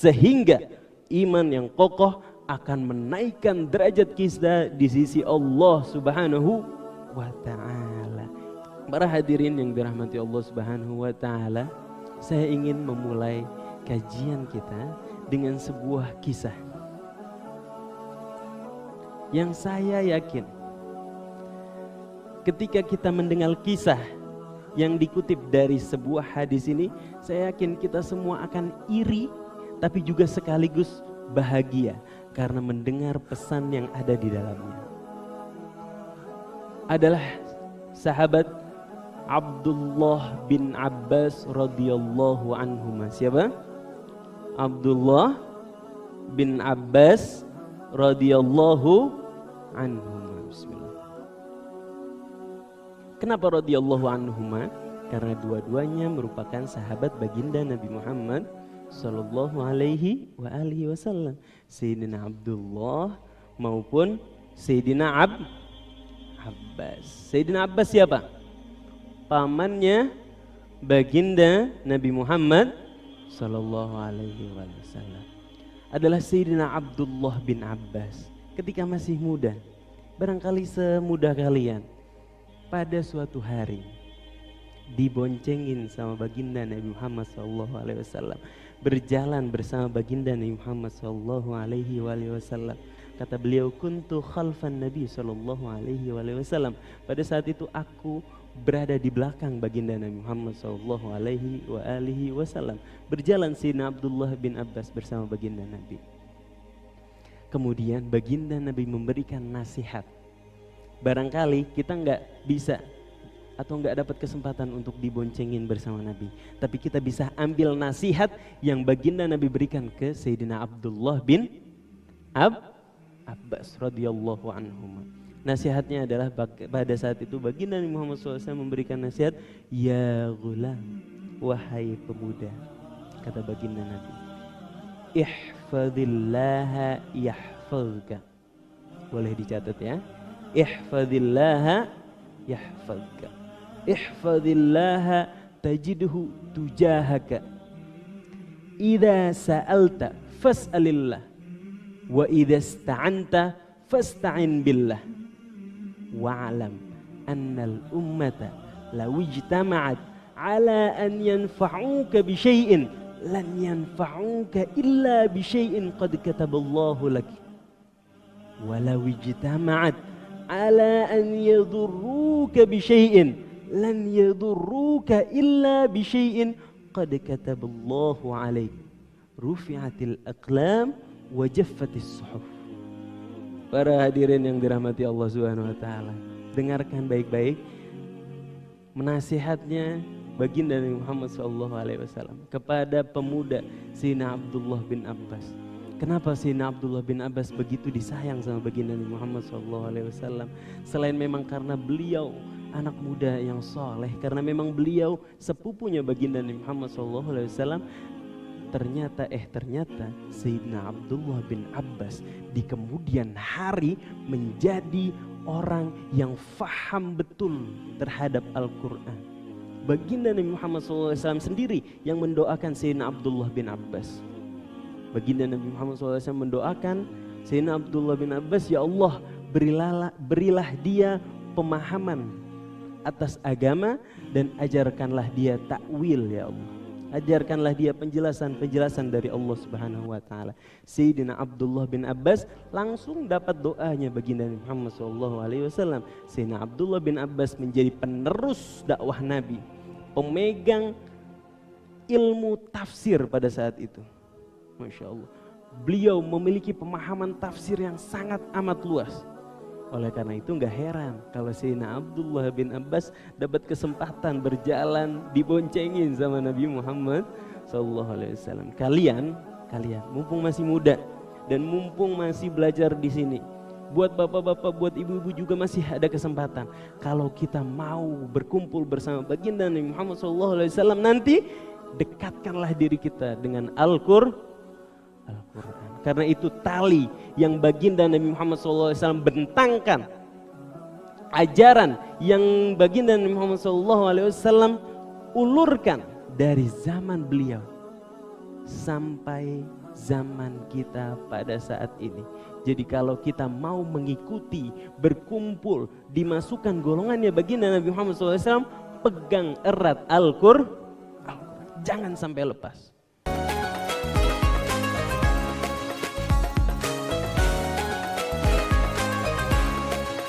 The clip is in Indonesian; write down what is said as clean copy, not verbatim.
sehingga iman yang kokoh akan menaikkan derajat kita di sisi Allah Subhanahu wa ta'ala. Para hadirin yang dirahmati Allah Subhanahu wa ta'ala, saya ingin memulai kajian kita dengan sebuah kisah yang saya yakin ketika kita mendengar kisah yang dikutip dari sebuah hadis ini, saya yakin kita semua akan iri tapi juga sekaligus bahagia karena mendengar pesan yang ada di dalamnya. Adalah sahabat Abdullah bin Abbas radhiyallahu anhuma. Siapa? Abdullah bin Abbas radhiyallahu anhuma. Bismillah. Kenapa radhiyallahu anhuma? Karena dua-duanya merupakan sahabat baginda Nabi Muhammad sallallahu alaihi wa alihi wasallam. Sayyidina Abdullah maupun Sayyidina Abbas. Sayyidina Abbas siapa? Pamannya baginda Nabi Muhammad sallallahu alaihi wasallam. Adalah Sayyidina Abdullah bin Abbas. Ketika masih muda, barangkali semuda kalian, pada suatu hari diboncengin sama baginda Nabi Muhammad sallallahu alaihi wasallam, berjalan bersama baginda Nabi Muhammad sallallahu alaihi wasallam. Kata beliau, kuntu khalfan Nabi sallallahu alaihi wasallam. Pada saat itu aku berada di belakang baginda Nabi Muhammad sallallahu alaihi wasallam. Berjalan Sayyidina Abdullah bin Abbas bersama baginda Nabi. Kemudian baginda Nabi memberikan nasihat. Barangkali kita nggak bisa atau nggak dapat kesempatan untuk diboncengin bersama Nabi, tapi kita bisa ambil nasihat yang baginda Nabi berikan ke Sayyidina Abdullah bin Abbas radhiyallahu anhuma. Nasihatnya adalah pada saat itu baginda Nabi Muhammad SAW memberikan nasihat, ya ghulam, wahai pemuda, kata baginda Nabi, ihfadillaha yahfazka. Boleh dicatat ya, ihfadillaha yahfazka. Ihfadillaha tajidhu tujahaka. Idza sa'alta fas'alillah wa idza ista'anta fasta'in billah. Wa'lam annal ummata law ijtama'at ala an yanfa'uka bi syai'in lan yanfa'uka illa bi syai'in qad kataballahu lak. Walau ijtama'at ala an yadurruka bi syai'in lan yadurruka illa bi syai'in qad kataballahu alaik. Rufi'atil aqlam wa jaffatis suhuf. Para hadirin yang dirahmati Allah Subhanahu wa taala, dengarkan baik-baik menasihatnya baginda Nabi Muhammad sallallahu alaihi wasallam kepada pemuda Sayyidina Abdullah bin Abbas. Kenapa Sayyidina Abdullah bin Abbas begitu disayang sama baginda Nabi Muhammad sallallahu alaihi wasallam? Selain memang karena beliau anak muda yang soleh, karena memang beliau sepupunya baginda Nabi Muhammad sallallahu alaihi wasallam, ternyata Sayyidina Abdullah bin Abbas di kemudian hari menjadi orang yang faham betul terhadap Al-Quran. Baginda Nabi Muhammad SAW sendiri yang mendoakan Sayyidina Abdullah bin Abbas. Baginda Nabi Muhammad SAW mendoakan Sayyidina Abdullah bin Abbas, ya Allah, berilah dia pemahaman atas agama dan ajarkanlah dia takwil, ya Allah. Ajarkanlah dia penjelasan dari Allah Subhanahu wa taala. Sayyidina Abdullah bin Abbas langsung dapat doanya baginda Muhammad sallallahu alaihi wasallam. Sayyidina Abdullah bin Abbas menjadi penerus dakwah Nabi, pemegang ilmu tafsir pada saat itu. Masya Allah. Beliau memiliki pemahaman tafsir yang sangat amat luas. Oleh karena itu nggak heran kalau Sayyidina Abdullah bin Abbas dapat kesempatan berjalan diboncengin sama Nabi Muhammad SAW. Kalian mumpung masih muda dan mumpung masih belajar di sini, buat bapak-bapak, buat ibu-ibu juga masih ada kesempatan. Kalau kita mau berkumpul bersama baginda Nabi Muhammad SAW nanti, dekatkanlah diri kita dengan Al-Quran. Karena itu tali yang baginda Nabi Muhammad SAW bentangkan, ajaran yang baginda Nabi Muhammad SAW ulurkan dari zaman beliau sampai zaman kita pada saat ini. Jadi kalau kita mau mengikuti, berkumpul, dimasukkan golongannya baginda Nabi Muhammad SAW, pegang erat Al-Qur'an, jangan sampai lepas.